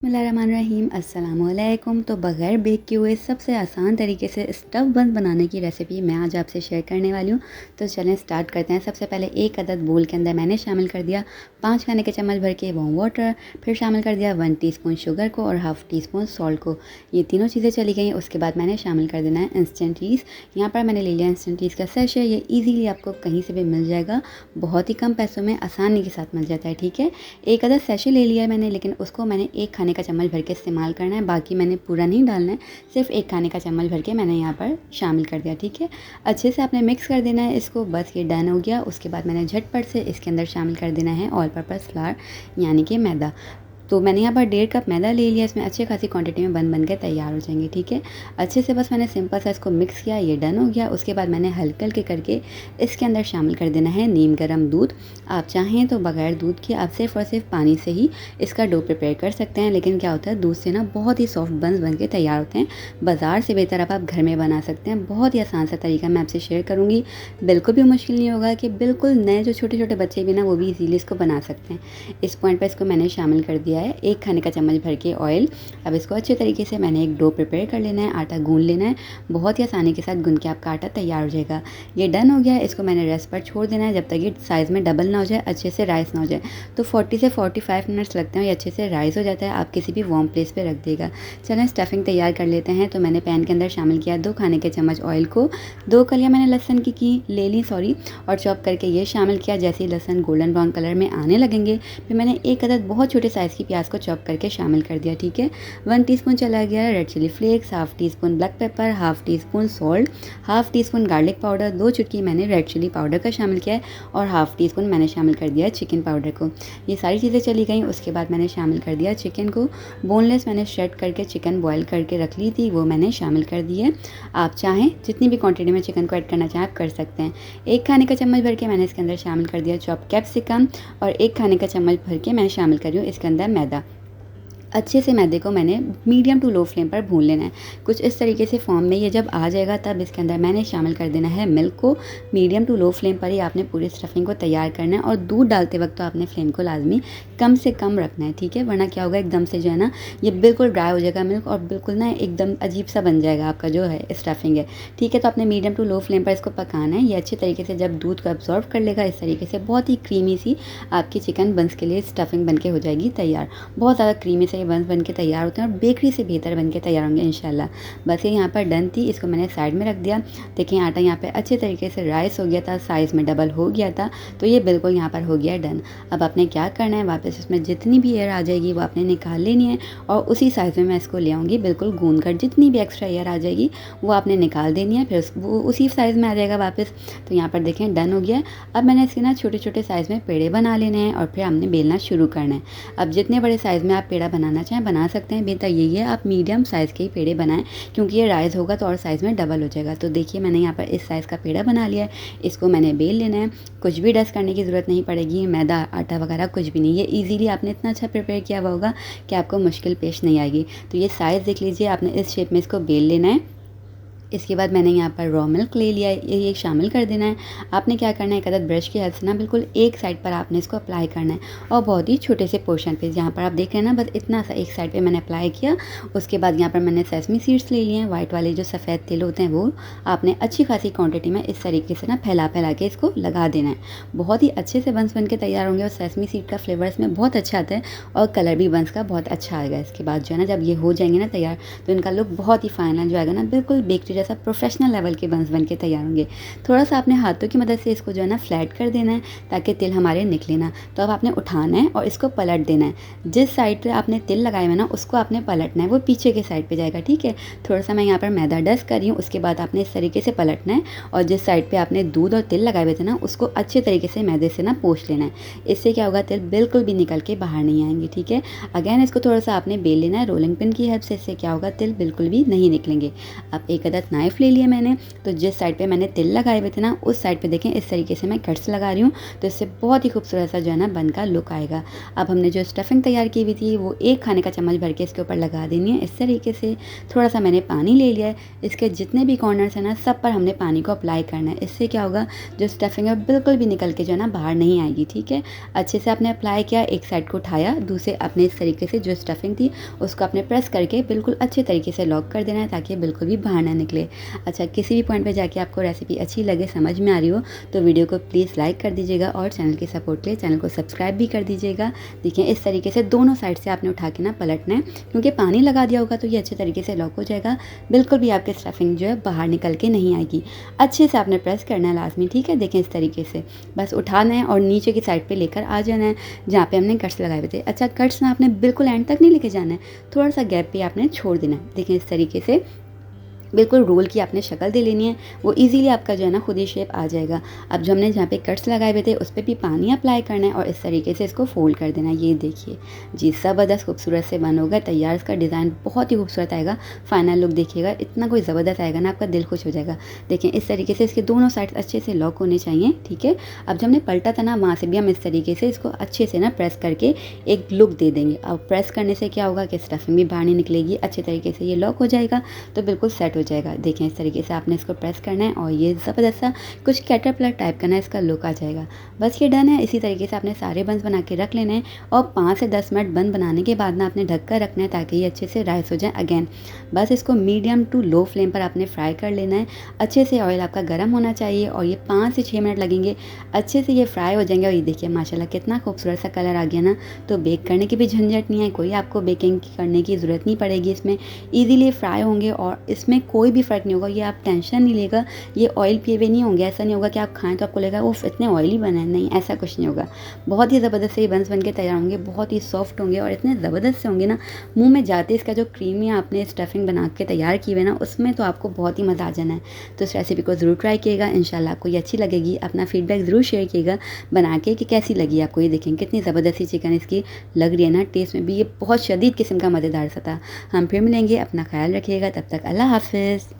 बिस्मिल्लाहिर्रहमानिर्रहीम। अस्सलामुअलैकुम। तो बग़ैर बेक किए हुए सबसे आसान तरीके से स्टफ़ बन बनाने की रेसिपी मैं आज आपसे शेयर करने वाली हूँ। तो चलें स्टार्ट करते हैं। सबसे पहले एक अदद बोल के अंदर मैंने शामिल कर दिया 5 खाने के चम्मच भर के वार्म वाटर, फिर शामिल कर दिया 1 टीस्पून शुगर को और हाफ़ टी स्पून सॉल्ट को। ये तीनों चीज़ें चली गई। उसके बाद मैंने शामिल कर देना है इंस्टेंट चीज़। यहाँ पर मैंने ले लिया इंस्टेंट चीज़ का सैशे। ये ईज़िली आपको कहीं से भी मिल जाएगा, बहुत ही कम पैसों में आसानी के साथ मिल जाता है। ठीक है, एक अदद सैशे ले लिया है मैंने, लेकिन उसको मैंने 1 खाने का चम्मच भर के इस्तेमाल करना है। बाकी मैंने पूरा नहीं डालना है, सिर्फ 1 खाने का चम्मच भर के मैंने यहाँ पर शामिल कर दिया। ठीक है, अच्छे से आपने मिक्स कर देना है इसको। बस ये डन हो गया। उसके बाद मैंने झटपट से इसके अंदर शामिल कर देना है ऑल पर्पस फ्लावर यानी कि मैदा। तो मैंने यहाँ पर 1.5 कप मैदा ले लिया। इसमें अच्छी खासी क्वांटिटी में बन के तैयार हो जाएंगे। ठीक है, अच्छे से बस मैंने सिंपल सा इसको मिक्स किया, ये डन हो गया। उसके बाद मैंने हल्के हल्के करके इसके अंदर शामिल कर देना है नीम गर्म दूध। आप चाहें तो बगैर दूध के आप सिर्फ और सिर्फ पानी से ही इसका डो प्रिपेयर कर सकते हैं, लेकिन क्या होता है दूध से ना बहुत ही सॉफ्ट बन के तैयार होते हैं। बाज़ार से बेहतर आप घर में बना सकते हैं। बहुत ही आसान सा तरीका मैं आपसे शेयर करूँगी, बिल्कुल भी मुश्किल नहीं होगा कि बिल्कुल नए जो छोटे छोटे बच्चे भी ना वो भी इजीली इसको बना सकते हैं। इस पॉइंट पर इसको मैंने शामिल कर दिया है 1 खाने का चम्मच भर के ऑयल। अब इसको अच्छे तरीके से मैंने एक डो प्रिपेयर कर लेना है, आटा गूंद लेना है। बहुत ही आसानी के साथ गूंद के आपका आटा तैयार हो जाएगा। ये डन हो गया है। इसको मैंने रेस्ट पर छोड़ देना है जब तक ये साइज़ में डबल ना हो जाए, अच्छे से राइस ना हो जाए। तो 40 से 45 मिनट्स लगते हैं, ये अच्छे से राइस हो जाता है। आप किसी भी वार्म प्लेस पे रख देगा। चलें स्टफिंग तैयार कर लेते हैं। तो मैंने पैन के अंदर शामिल किया 2 खाने के चम्मच ऑयल को, 2 कलियाँ मैंने लहसुन की ले ली और चॉप करके ये शामिल किया। जैसे ही लहसुन गोल्डन ब्राउन कलर में आने लगेंगे, फिर मैंने एक अदद बहुत छोटे साइज़ की प्याज को चॉप करके शामिल कर दिया। ठीक है, 1 टीस्पून चला गया red chilli flakes, half teaspoon black pepper, half teaspoon salt, half teaspoon garlic powder, 2 चुटकी मैंने रेड चिली पाउडर का शामिल किया है और हाफ़ टी स्पून मैंने शामिल कर दिया चिकन पाउडर को। ये सारी चीज़ें चली गई। उसके बाद मैंने शामिल कर दिया चिकन को। बोनलेस मैंने श्रेड करके चिकन बॉयल करके रख ली थी, वो मैंने शामिल कर दी है। आप चाहें जितनी भी क्वांटिटी में चिकन को ऐड करना चाहें आप कर सकते हैं। 1 खाने का चम्मच भर के मैंने इसके अंदर शामिल कर दिया चॉप कैप्सिकम और 1 खाने का चम्मच भर के मैं शामिल कर रही हूँ इसके अंदर मैदा। अच्छे से मैदे को मैंने मीडियम टू लो फ्लेम पर भून लेना है। कुछ इस तरीके से फॉर्म में ये जब आ जाएगा तब इसके अंदर मैंने शामिल कर देना है मिल्क को। मीडियम टू लो फ्लेम पर ही आपने पूरी स्टफिंग को तैयार करना है और दूध डालते वक्त तो आपने फ्लेम को लाजमी कम से कम रखना है। ठीक है, वरना क्या होगा एकदम से जो है ना ये बिल्कुल ड्राई हो जाएगा मिल्क और बिल्कुल ना एकदम अजीब सा बन जाएगा आपका जो है स्टफिंग है। ठीक है, तो आपने मीडियम टू लो फ्लेम पर इसको पकाना है। ये अच्छे तरीके से जब दूध को अब्जॉर्व कर लेगा इस तरीके से बहुत ही क्रीमी सी आपकी चिकन बंस के लिए स्टफिंग बन के हो जाएगी तैयार। बहुत ज़्यादा क्रीमी से ये बंस बन के तैयार होते हैं और बेकरी से बेहतर बन के तैयार होंगे इंशाल्लाह। बस ये यहाँ पर डन थी, इसको मैंने साइड में रख दिया। देखिए आटा यहाँ पे अच्छे तरीके से राइस हो गया था, साइज़ में डबल हो गया था। तो ये बिल्कुल यहाँ पर हो गया डन। अब आपने क्या करना है, वापस इसमें जितनी भी एयर आ जाएगी वो आपने निकाल लेनी है और उसी साइज़ में मैं इसको ले आऊँगी बिल्कुल गूंद कर। जितनी भी एक्स्ट्रा एयर आ जाएगी वो आपने निकाल देनी है, फिर वो उसी साइज़ में आ जाएगा वापस। तो यहाँ पर देखें डन हो गया। अब मैंने इसके ना छोटे छोटे साइज़ में पेड़े बना लेने हैं और फिर हमने बेलना शुरू करना है। अब जितने बड़े साइज़ में आप पेड़ा बनाना चाहें बना सकते हैं। बेहतर यही है आप मीडियम साइज़ के ही पेड़े बनाएं, क्योंकि ये राइस होगा तो और साइज़ में डबल हो जाएगा। तो देखिए मैंने यहाँ पर इस साइज़ का पेड़ा बना लिया है। इसको मैंने बेल लेना है। कुछ भी डस्ट करने की ज़रूरत नहीं पड़ेगी, मैदा आटा वगैरह कुछ भी नहीं। ये ईजीली आपने इतना अच्छा प्रिपेयर किया हुआ होगा कि आपको मुश्किल पेश नहीं आएगी। तो ये साइज़ देख लीजिए, आपने इस शेप में इसको बेल लेना है। इसके बाद मैंने यहाँ पर रॉ मिल्क ले लिया है, ये शामिल कर देना है। आपने क्या करना है, एक अदद ब्रश की हेल्प से ना बिल्कुल एक साइड पर आपने इसको अप्लाई करना है और बहुत ही छोटे से पोर्शन पे जहाँ पर आप देख रहे हैं ना बस इतना सा एक साइड पे मैंने अप्लाई किया। उसके बाद यहाँ पर मैंने सेसमी सीड्स ले लिए हैं, वाइट वाले जो सफ़ेद तिल होते हैं वो आपने अच्छी खासी क्वान्टिटी में इस तरीके से ना फैला के इसको लगा देना है। बहुत ही अच्छे से बंस बन के तैयार होंगे और सेसमी सीड का फ्लेवर इसमें बहुत अच्छा आता है और कलर भी बंस का बहुत अच्छा आएगा। इसके बाद जो है ना जब ये हो जाएंगे ना तैयार तो इनका लुक बहुत ही फाइनल जो आएगा ना बिल्कुल बेकरी जैसा प्रोफेशनल लेवल के बंस बन के तैयार होंगे। थोड़ा सा आपने हाथों की मदद से इसको जो है ना फ्लैट कर देना है ताकि तिल हमारे निकले ना। तो अब आपने उठाना है और इसको पलट देना है। जिस साइड पे आपने तिल लगाए हुए ना उसको आपने पलटना है, वो पीछे के साइड पे जाएगा। ठीक है, थोड़ा सा मैं यहाँ पर मैदा डस्ट कर रही हूँ। उसके बाद आपने इस तरीके से पलटना है और जिस साइड पर आपने दूध और तिल लगाए हुए थे ना उसको अच्छे तरीके से मैदे से ना पोंछ लेना है। इससे क्या होगा, तिल बिल्कुल भी निकल के बाहर नहीं आएंगे। ठीक है, अगेन इसको थोड़ा सा आपने बेल लेना है रोलिंग पिन की हेल्प से। इससे क्या होगा, तिल बिल्कुल भी नहीं निकलेंगे। आप एक अदद नाइफ़ ले लिया मैंने, तो जिस साइड पे मैंने तिल लगाए हुए थे ना उस साइड पे देखें इस तरीके से मैं कट्स लगा रही हूँ, तो इससे बहुत ही खूबसूरत सा जो है ना बन का लुक आएगा। अब हमने जो स्टफिंग तैयार की हुई थी वो 1 खाने का चम्मच भर के इसके ऊपर लगा देनी है इस तरीके से। थोड़ा सा मैंने पानी ले लिया है, इसके जितने भी कॉर्नर्स हैं ना सब पर हमने पानी को अप्लाई करना है। इससे क्या होगा, जो स्टफिंग है बिल्कुल भी निकल के जो है ना बाहर नहीं आएगी, ठीक है। अच्छे से आपने अप्लाई किया, एक साइड को उठाया, दूसरे अपने इस तरीके से जो स्टफिंग थी उसको आपने प्रेस करके बिल्कुल अच्छे तरीके से लॉक कर देना है ताकि बिल्कुल भी बाहर ना निकले। अच्छा, किसी भी पॉइंट पे जाके आपको रेसिपी अच्छी लगे, समझ में आ रही हो, तो वीडियो को प्लीज़ लाइक कर दीजिएगा और चैनल की सपोर्ट के लिए चैनल को सब्सक्राइब भी कर दीजिएगा। देखिए इस तरीके से दोनों साइड से आपने उठा के ना पलटना है, क्योंकि पानी लगा दिया होगा तो ये अच्छे तरीके से लॉक हो जाएगा, बिल्कुल भी आपके स्टफिंग जो है बाहर निकल के नहीं आएगी। अच्छे से आपने प्रेस करना है लाजमी, ठीक है। देखें इस तरीके से बस उठाना है और नीचे की साइड पे लेकर आ जाना है जहाँ पे हमने कट्स लगाए हुए थे। अच्छा, कट्स ना आपने बिल्कुल एंड तक नहीं लेके जाना है, थोड़ा सा गैप पे आपने छोड़ देना है। देखें इस तरीके से बिल्कुल रोल की आपने शक्ल दे लेनी है, वो इजीली आपका जो है ना खुद ही शेप आ जाएगा। अब जो हमने जहाँ पे कट्स लगाए हुए थे उस पर भी पानी अप्लाई करना है और इस तरीके से इसको फोल्ड कर देना है। ये देखिए जी, ज़बरदस्त खूबसूरत से बन होगा तैयार। इसका डिज़ाइन बहुत ही खूबसूरत आएगा, फाइनल लुक देखिएगा इतना कोई ज़बरदस्त आएगा ना, आपका दिल खुश हो जाएगा। देखें इस तरीके से इसके दोनों साइड अच्छे से लॉक होने चाहिए, ठीक है। अब जब हमने पलटा था ना वहाँ से भी हम इस तरीके से इसको अच्छे से ना प्रेस करके एक लुक दे देंगे। अब प्रेस करने से क्या होगा कि स्टफिंग भी बाहर नहीं निकलेगी, अच्छे तरीके से ये लॉक हो जाएगा तो बिल्कुल सेट हो जाएगा। देखें इस तरीके से आपने इसको प्रेस करना है और ये ज़बरदस्त सा कुछ कैटरपिलर टाइप का ना इसका लुक आ जाएगा। बस ये डन है। इसी तरीके से आपने सारे बंस बना के रख लेने हैं और 5 से 10 मिनट बन बनाने के बाद ना आपने ढक कर रखना है ताकि ये अच्छे से राइस हो जाए। अगेन बस इसको मीडियम टू लो फ्लेम पर आपने फ्राई कर लेना है। अच्छे से ऑयल आपका गर्म होना चाहिए और ये 5 से 6 मिनट लगेंगे, अच्छे से ये फ्राई हो जाएंगे। और ये देखिए माशाल्लाह कितना खूबसूरत सा कलर आ गया ना, तो बेक करने की भी झंझट नहीं है, कोई आपको बेकिंग करने की ज़रूरत नहीं पड़ेगी। इसमें ईजीली फ्राई होंगे और इसमें कोई भी फ़र्क नहीं होगा। ये आप टेंशन नहीं लेगा, ये ऑयल पिए हुए नहीं होंगे। ऐसा नहीं होगा कि आप खाएं तो आपको लगेगा वो इतने ऑयली बने हैं, नहीं ऐसा कुछ नहीं होगा। बहुत ही ज़बरदस्त से ये बंस बन के तैयार होंगे, बहुत ही सॉफ्ट होंगे और इतने ज़बरदस्त से होंगे ना, मुंह में जाते इसका जो क्रीमी आपने स्टफिंग बना के तैयार की हुई है ना उसमें तो आपको बहुत ही मज़ा आ जाना है। तो इस रेसिपी को ज़रूर ट्राई कीजिएगा, इंशाल्लाह आपको ये अच्छी लगेगी। अपना फीडबैक ज़रूर शेयर कीजिएगा बना के कि कैसी लगी आपको। ये देखें कितनी ज़बरदस्त सी चिकन इसकी लग रही है ना, टेस्ट में भी ये बहुत शदीद किस्म का मज़ेदार सा था। हम फिर मिलेंगे, अपना ख्याल रखिएगा, तब तक अल्लाह हाफ़िज़।